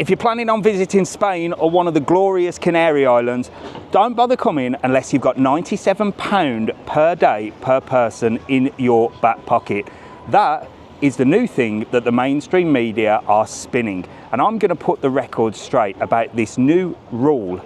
If you're planning on visiting Spain or one of the glorious Canary Islands, don't bother coming unless you've got £97 per day per person in your back pocket. That is the new thing that the mainstream media are spinning. And I'm going to put the record straight about this new rule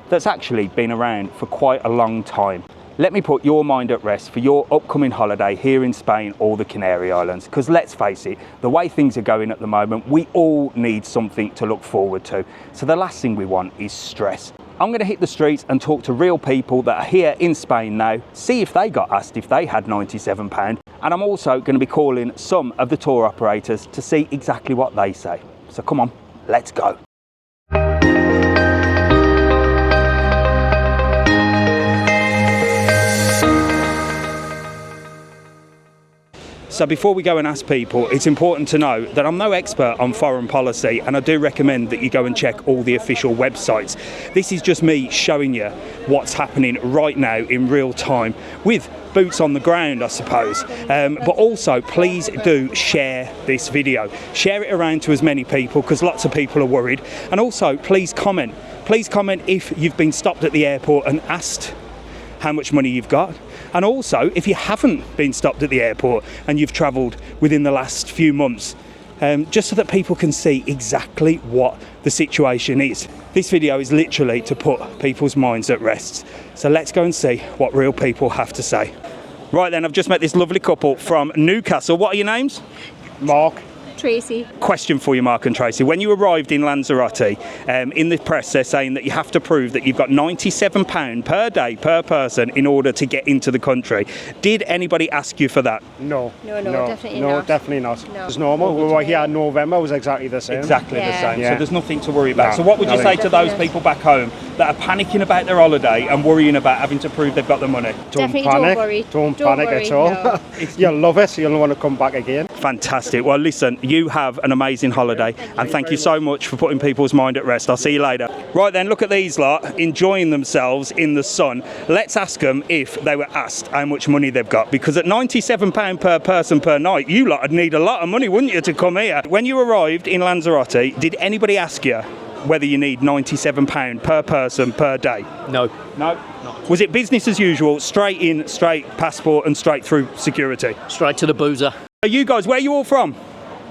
that's actually been around for quite a long time. Let me put your mind at rest for your upcoming holiday here in Spain or the Canary Islands, because let's face it, the way things are going at the moment, we all need something to look forward to. So the last thing we want is stress. I'm going to hit the streets and talk to real people that are here in Spain now, see if they got asked if they had £97, and I'm also going to be calling some of the tour operators to see exactly what they say. So come on, let's go. So before we go and ask people, it's important to know that I'm no expert on foreign policy, and I do recommend that you go and check all the official websites. This is just me showing you what's happening right now in real time with boots on the ground, I suppose. But also, please do share this video. Share it around to as many people, because lots of people are worried. And also, please comment. Please comment if you've been stopped at the airport and asked how much money you've got. And also, if you haven't been stopped at the airport and you've travelled within the last few months, just so that people can see exactly what the situation is. This video is literally to put people's minds at rest. So let's go and see what real people have to say. Right then, I've just met this lovely couple from Newcastle. What are your names? Mark. Tracy. Question for you, Mark and Tracy. When you arrived in Lanzarote, in the press they're saying that you have to prove that you've got £97 per day per person in order to get into the country. Did anybody ask you for that? No, definitely no, not. definitely not. No. It's normal. We were here in November, it was exactly the same. Exactly the Yeah. same. Yeah. So there's nothing to worry about. No. So what would you say to those Definitely. people back home that are panicking about their holiday and worrying about having to prove they've got the money? Definitely panic. don't worry. Don't Don't panic worry, at all. no. You'll love it. You'll want to come back again. Fantastic. Well, listen, you have an amazing holiday, and thank you so much for putting people's mind at rest. I'll see you later. Right then, look at these lot enjoying themselves in the sun. Let's ask them if they were asked how much money they've got, because at £97 per person per night, you lot would need a lot of money, wouldn't you, to come here? When you arrived in Lanzarote, did anybody ask you whether you need £97 per person per day? No. No? Was it business as usual, straight in, straight passport and straight through security? Straight to the boozer. Are you guys, where are you all from?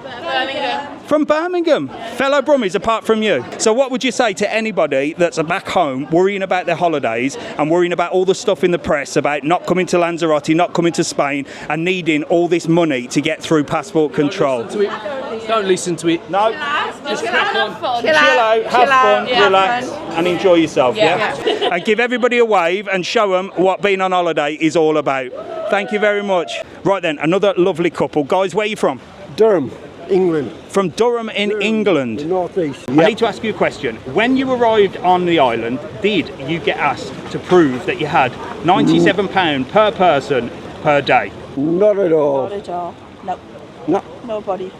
Birmingham. From Birmingham, fellow Brummies apart from you. So what would you say to anybody that's back home worrying about their holidays and worrying about all the stuff in the press about not coming to Lanzarote, not coming to Spain and needing all this money to get through passport control? Don't listen to it. No, Just have fun. chill out, have fun, yeah, relax and enjoy yourself, Yeah. And give everybody a wave and show them what being on holiday is all about. Thank you very much. Right then, another lovely couple. Guys, where are you from? Durham, England. From Durham in England. Northeast. I need to ask you a question. When you arrived on the island, did you get asked to prove that you had £97 per person per day? Not at all. Not at all. No. No. Nobody.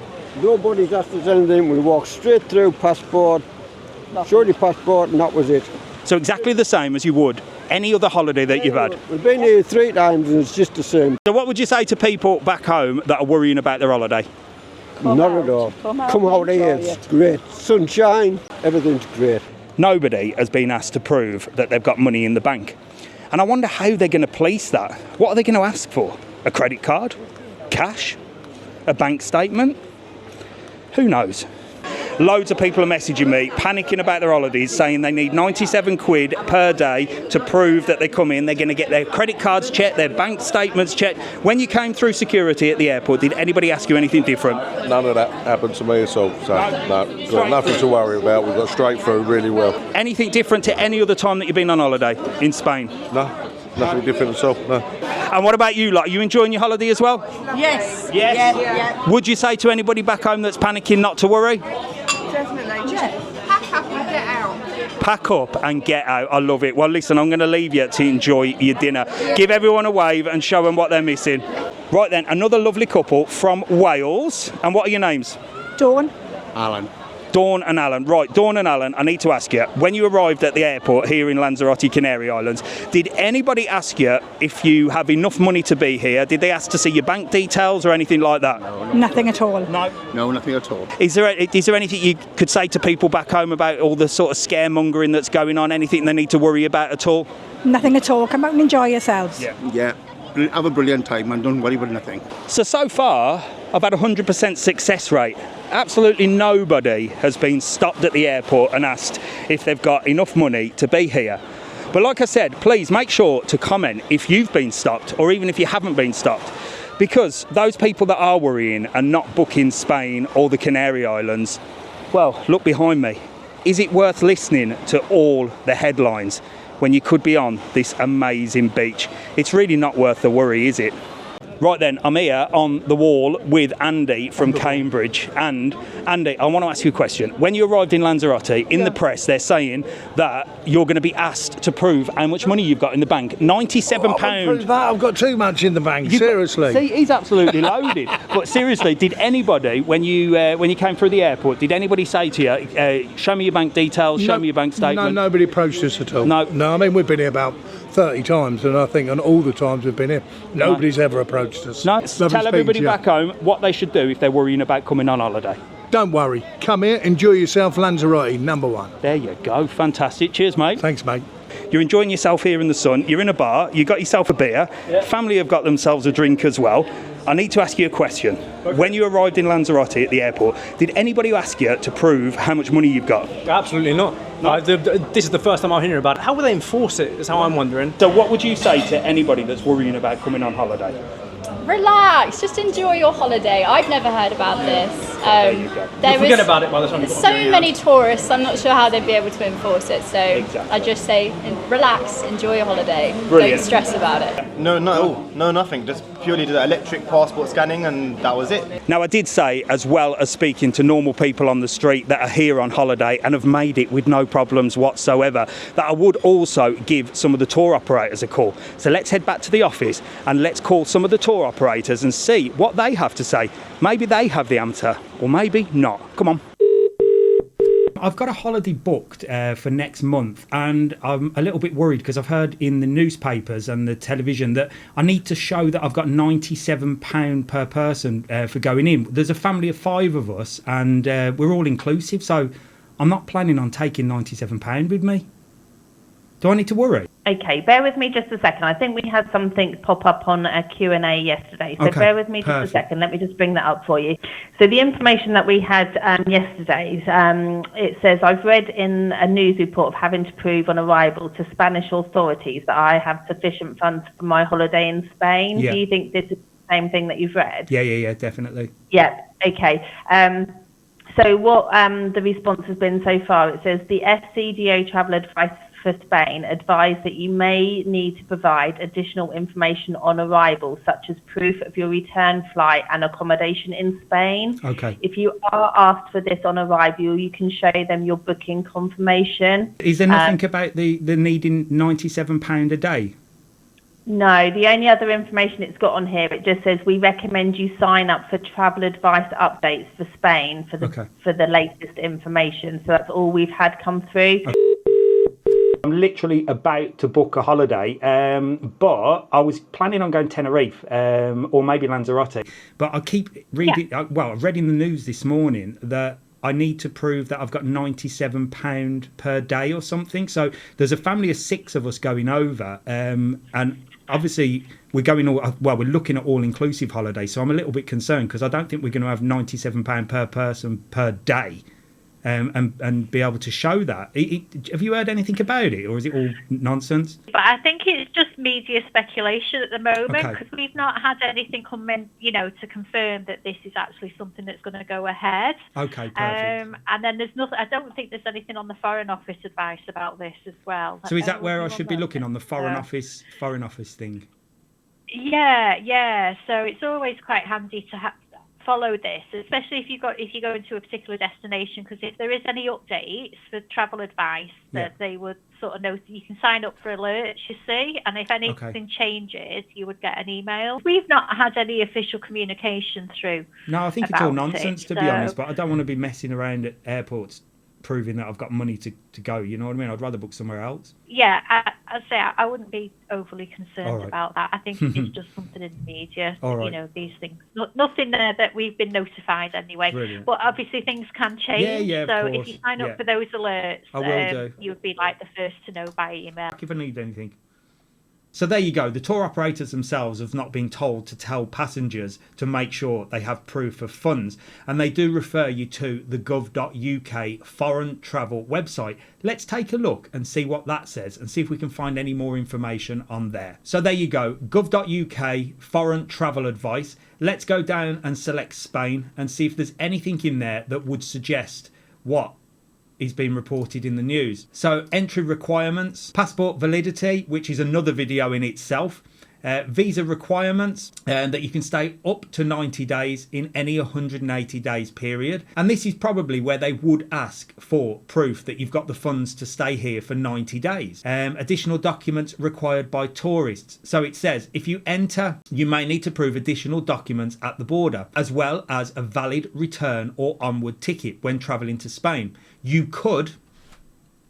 Nobody's asked us anything. We walked straight through, passport, Nothing. showed your passport, and that was it. So exactly the same as you would any other holiday that you've had. We've been here 3 times and it's just the same. So what would you say to people back home that are worrying about their holiday? Not out. at all. Come out Come out and here, enjoy it's great. Sunshine, everything's great. Nobody has been asked to prove that they've got money in the bank. And I wonder how they're going to police that. What are they going to ask for? A credit card? Cash? A bank statement? Who knows? Loads of people are messaging me, panicking about their holidays, saying they need 97 quid per day to prove that they come in. They're going to get their credit cards checked, their bank statements checked. When you came through security at the airport, did anybody ask you anything different? None of that happened to me at all, so no, got nothing to worry about. We got straight through really well. Anything different to any other time that you've been on holiday in Spain? No, nothing different at all, no. And what about you lot? Are you enjoying your holiday as well? Yes. Yes. Yeah. Would you say to anybody back home that's panicking not to worry? Definitely. Pack up and get out. Pack up and get out. I love it. Well, listen, I'm going to leave you to enjoy your dinner. Give everyone a wave and show them what they're missing. Right then, another lovely couple from Wales. And what are your names? Dawn. Alan. Dawn and Alan. Right, Dawn and Alan, I need to ask you, when you arrived at the airport here in Lanzarote, Canary Islands, did anybody ask you if you have enough money to be here? Did they ask to see your bank details or anything like that? Nothing at all. No? No, nothing at all. Is there anything you could say to people back home about all the sort of scaremongering that's going on? Anything they need to worry about at all? Nothing at all. Come out and enjoy yourselves. Yeah, have a brilliant time and don't worry about nothing. So far, I've had a 100% success rate. Absolutely nobody has been stopped at the airport and asked if they've got enough money to be here. But like I said, please make sure to comment if you've been stopped or even if you haven't been stopped. Because those people that are worrying and not booking Spain or the Canary Islands, well, look behind me. Is it worth listening to all the headlines when you could be on this amazing beach? It's really not worth the worry, is it? Right then, I'm here on the wall with Andy from Cambridge. And Andy, I want to ask you a question. When you arrived in Lanzarote, in the press, they're saying that you're going to be asked to prove how much money you've got in the bank. £97. I've got too much in the bank, seriously. See, he's absolutely loaded. But seriously, did anybody, when you came through the airport, did anybody say to you, show me your bank details, show me your bank statement? No, nobody approached us at all. No. No, I mean, we've been here about 30 times, and I think on all the times we've been here, nobody's ever approached us. No, Lovely tell everybody speaking to you. back home what they should do if they're worrying about coming on holiday. Don't worry. Come here, enjoy yourself, Lanzarote, number one. There you go, fantastic. Cheers, mate. Thanks, mate. You're enjoying yourself here in the sun, you're in a bar, you got yourself a beer, family have got themselves a drink as well. I need to ask you a question. Okay. When you arrived in Lanzarote at the airport, did anybody ask you to prove how much money you've got? Absolutely not. No, this is the first time I'm hearing about it. How will they enforce it, is how I'm wondering. So what would you say to anybody that's worrying about coming on holiday? Relax, just enjoy your holiday. I've never heard about this. You'll forget about it by the time you've got so to go many out. tourists, I'm not sure how they'd be able to enforce it. So Exactly. I just say, relax, enjoy your holiday. Brilliant. Don't stress about it. No, nothing. Just purely the electric passport scanning, and that was it. Now, I did say, as well as speaking to normal people on the street that are here on holiday and have made it with no problems whatsoever, that I would also give some of the tour operators a call. So let's head back to the office and let's call some of the tour operators and see what they have to say. Maybe they have the answer, or maybe not. Come on. I've got a holiday booked for next month, and I'm a little bit worried because I've heard in the newspapers and the television that I need to show that I've got £97 per person for going in. There's a family of 5 of us, and we're all inclusive, so I'm not planning on taking £97 with me. Do I need to worry? Okay, bear with me just a second. I think we had something pop up on a Q&A yesterday, so Okay, bear with me just perfect. a second. Let me just bring that up for you. So the information that we had yesterday, it says, I've read in a news report of having to prove on arrival to Spanish authorities that I have sufficient funds for my holiday in Spain. Yeah. Do you think this is the same thing that you've read? Yeah, definitely. Yeah, okay. So what the response has been so far, it says the SCDO travel advice for Spain advise that you may need to provide additional information on arrival, such as proof of your return flight and accommodation in Spain. Okay. If you are asked for this on arrival, you can show them your booking confirmation. Is there nothing about the needing £97 a day? No, the only other information it's got on here, it just says we recommend you sign up for travel advice updates for Spain for the latest information. So that's all we've had come through. Okay. I'm literally about to book a holiday, but I was planning on going to Tenerife or maybe Lanzarote. But I keep reading, well, I've read in the news this morning that I need to prove that I've got £97 per day or something. So there's a family of 6 of us going over, and obviously we're looking at all-inclusive holidays. So I'm a little bit concerned because I don't think we're going to have £97 per person per day. And be able to show that. Have you heard anything about it, or is it all nonsense? But I think it's just media speculation at the moment, because we've not had anything come in, to confirm that this is actually something that's going to go ahead. Okay, perfect. And then there's nothing. I don't think there's anything on the Foreign Office advice about this as well. So is that where I should be looking, on the Foreign Office thing? Yeah. So it's always quite handy to follow this, especially if you go into a particular destination, because if there is any updates for travel advice, that they would sort of know. You can sign up for alerts, you see, and if anything changes, you would get an email. We've not had any official communication through. No, I think it's all nonsense, to be honest, but I don't want to be messing around at airports proving that I've got money to go, you know what I mean? I'd rather book somewhere else. Yeah, I'd say I wouldn't be overly concerned about that. I think it's just something in the media, you know, these things. Nothing there that we've been notified anyway. Brilliant. But obviously things can change. Yeah, so of course. if you sign up for those alerts, I will do. you would be like the first to know by email. If I need anything. So there you go. The tour operators themselves have not been told to tell passengers to make sure they have proof of funds. And they do refer you to the gov.uk foreign travel website. Let's take a look and see what that says and see if we can find any more information on there. So there you go. Gov.uk foreign travel advice. Let's go down and select Spain and see if there's anything in there that would suggest what is being reported in the news. So entry requirements, passport validity, which is another video in itself, visa requirements, and that you can stay up to 90 days in any 180 days period. And this is probably where they would ask for proof that you've got the funds to stay here for 90 days. Additional documents required by tourists. So it says if you enter, you may need to prove additional documents at the border, as well as a valid return or onward ticket when traveling to Spain. You could,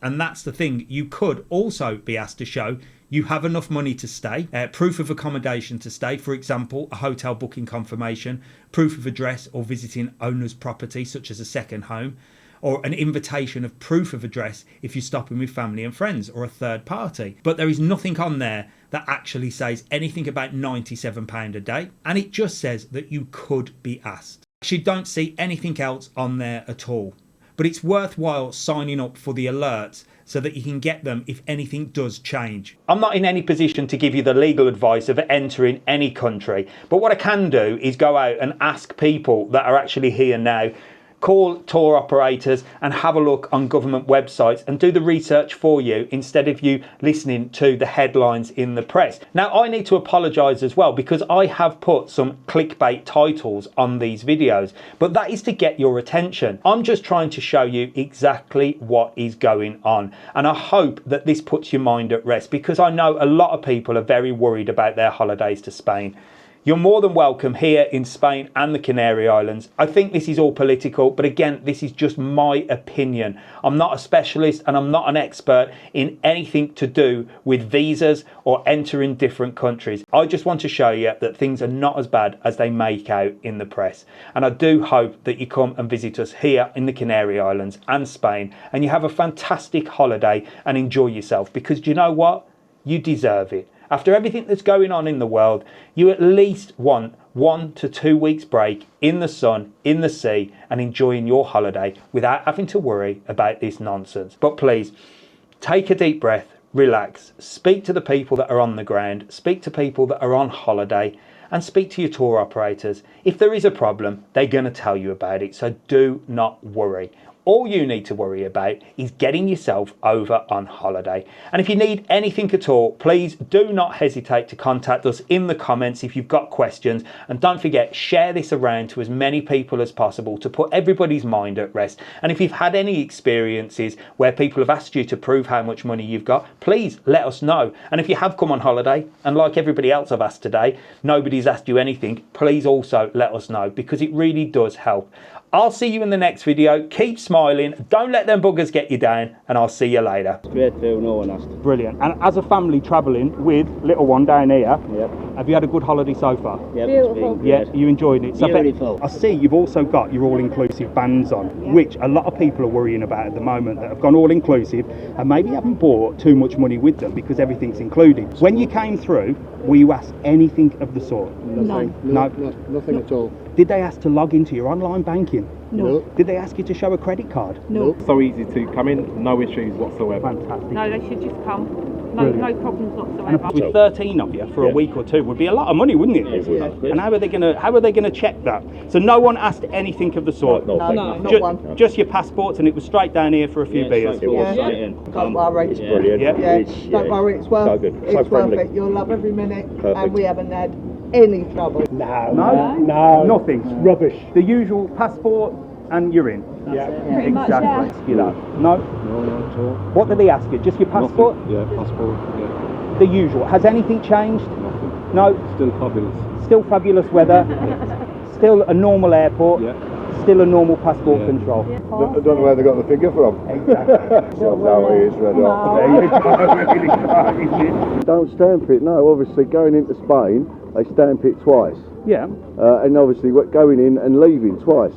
and that's the thing, you could also be asked to show you have enough money to stay, proof of accommodation to stay, for example, a hotel booking confirmation, proof of address or visiting owner's property, such as a second home, or an invitation of proof of address if you're stopping with family and friends or a third party. But there is nothing on there that actually says anything about £97 a day, and it just says that you could be asked. Actually, don't see anything else on there at all. But it's worthwhile signing up for the alerts so that you can get them if anything does change. I'm not in any position to give you the legal advice of entering any country, but what I can do is go out and ask people that are actually here now, call tour operators and have a look on government websites and do the research for you instead of you listening to the headlines in the press. Now, I need to apologise as well because I have put some clickbait titles on these videos, but that is to get your attention. I'm just trying to show you exactly what is going on, and I hope that this puts your mind at rest because I know a lot of people are very worried about their holidays to Spain. You're more than welcome here in Spain and the Canary Islands. I think this is all political, but again, this is just my opinion. I'm not a specialist and I'm not an expert in anything to do with visas or entering different countries. I just want to show you that things are not as bad as they make out in the press. And I do hope that you come and visit us here in the Canary Islands and Spain and you have a fantastic holiday and enjoy yourself, because do you know what? You deserve it. After everything that's going on in the world, you at least want 1 to 2 weeks break in the sun, in the sea, and enjoying your holiday without having to worry about this nonsense. But please, take a deep breath, relax, speak to the people that are on the ground, speak to people that are on holiday, and speak to your tour operators. If there is a problem, they're going to tell you about it, so do not worry. All you need to worry about is getting yourself over on holiday. And if you need anything at all, please do not hesitate to contact us in the comments if you've got questions. And don't forget, share this around to as many people as possible to put everybody's mind at rest. And if you've had any experiences where people have asked you to prove how much money you've got, please let us know. And if you have come on holiday, and like everybody else I've asked today, nobody's asked you anything, please also let us know, because it really does help. I'll see you in the next video. Keep smiling. Don't let them buggers get you down, and I'll see you later. Straight through, no one asked. Brilliant. And as a family travelling with little one down here, yep, have you had a good holiday so far? Yep, beautiful. Yeah, you enjoyed it. So beautiful. I see you've also got your all-inclusive bands on, which a lot of people are worrying about at the moment, that have gone all-inclusive and maybe haven't brought too much money with them because everything's included. When you came through, were you asked anything of the sort? Nothing. No. Nothing at all. Did they ask to log into your online banking? No. Did they ask you to show a credit card? No. So easy to come in, no issues whatsoever. Fantastic. No, they should just come. No problems whatsoever. And with 13 of you for a week or two would be a lot of money, wouldn't it? Yeah. And how are they gonna check that? So no one asked anything of the sort. No, not one. Just your passports, and it was straight down here for a few beers. It was straight in. Don't worry. It's brilliant. Yeah. Don't worry, it's worth so good. So it's friendly. worth it. You'll love every minute, Perfect. and we haven't had any trouble. No? Nothing? Rubbish. The usual passport and you're in? Yeah. Exactly. Ask you that. No? No, not at all. What do they ask you? Just your passport? Nothing. Yeah, passport. Yeah. The usual. Has anything changed? Nothing. No? Still fabulous. Still fabulous weather? Still a normal airport? Yeah. Still a normal passport control? I don't know where they got the figure from. Exactly. So how it is, red hot. Don't stamp it, no. Obviously, going into Spain, they stamp it twice. Yeah. And obviously, going in and leaving twice.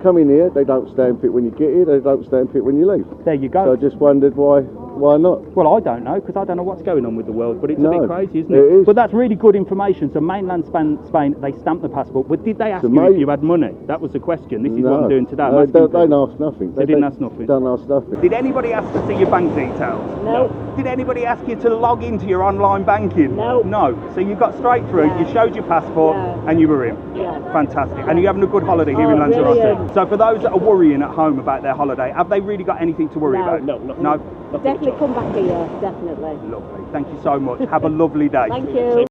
Coming here, they don't stamp it when you get here, they don't stamp it when you leave. There you go. So I just wondered why not? Well, I don't know, because I don't know what's going on with the world, but it's a bit crazy, isn't it? It is. But that's really good information. So mainland Spain, they stamp the passport, but did they ask you if you had money? That was the question. This is what I'm doing today. No, they didn't ask nothing. They didn't ask nothing? Don't ask nothing. Did anybody ask to see your bank details? No. Did anybody ask you to log into your online banking? No. No. So you got straight through, you showed your passport, and you were in. Yeah. Fantastic. And you're having a good holiday here in Lanzarote. brilliant. So for those that are worrying at home about their holiday, have they really got anything to worry about? No. Definitely come back here, definitely. Lovely. Thank you so much. Have a lovely day. Thank you.